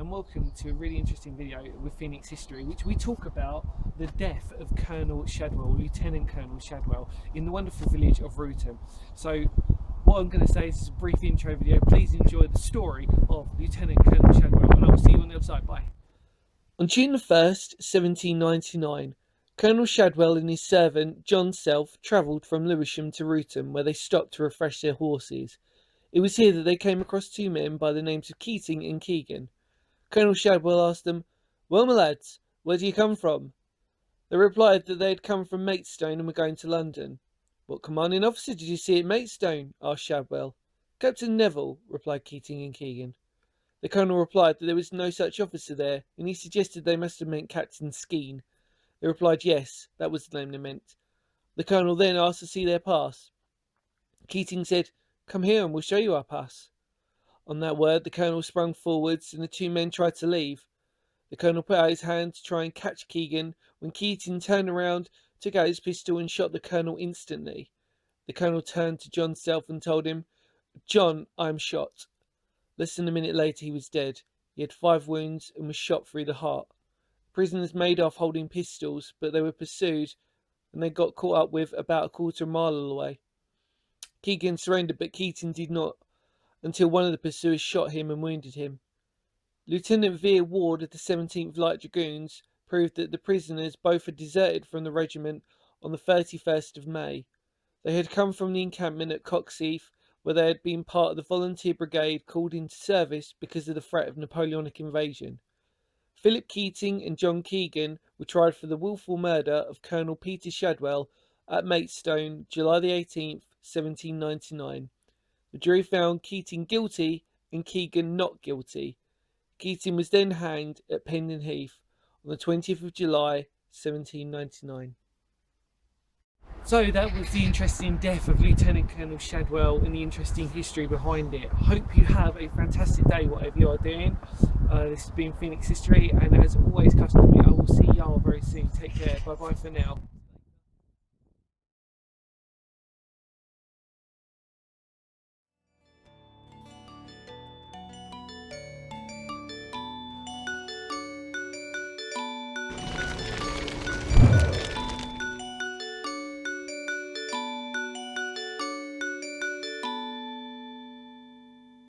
and welcome to a really interesting video with Phoenix history, which we talk about the death of Colonel Shadwell, Lieutenant Colonel Shadwell, in the wonderful village of Wrotham. So what I'm going to say is a brief intro video. Please enjoy the story of Lieutenant Colonel Shadwell, and I will see you on the other side. Bye. On June the 1st, 1799, Colonel Shadwell and his servant John Self travelled from Lewisham to Wrotham, where they stopped to refresh their horses. It was here that they came across two men by the names of Keating and Keegan. Colonel Shadwell asked them, "Well, my lads, where do you come from?" They replied that they had come from Maidstone and were going to London. "What commanding officer did you see at Maidstone?" asked Shadwell. "Captain Neville," replied Keating and Keegan. The colonel replied that there was no such officer there, and he suggested they must have meant Captain Skene. They replied yes, that was the name they meant. The colonel then asked to see their pass. Keating said, "Come here and we'll show you our pass." On that word, the colonel sprung forwards and the two men tried to leave. The colonel put out his hand to try and catch Keegan when Keating turned around, took out his pistol and shot the colonel instantly. The colonel turned to John Self and told him, "John, I am shot." Less than a minute later he was dead. He had 5 wounds and was shot through the heart. Prisoners made off holding pistols, but they were pursued and they got caught up with about a quarter mile away. Keegan surrendered, but Keating did not, until one of the pursuers shot him and wounded him. Lieutenant Veer Ward of the 17th Light Dragoons proved that the prisoners both had deserted from the regiment on the 31st of May. They had come from the encampment at Coxheath, where they had been part of the volunteer brigade called into service because of the threat of Napoleonic invasion. Philip Keating and John Keegan were tried for the wilful murder of Colonel Peter Shadwell at Maidstone, July the 18th, 1799. The jury found Keating guilty and Keegan not guilty. Keating was then hanged at Pendon Heath on the 20th of July, 1799. So that was the interesting death of Lieutenant Colonel Shadwell and the interesting history behind it. I hope you have a fantastic day, whatever you are doing. This has been Phoenix History, and as always customary, I will see y'all very soon. Take care. Bye bye for now.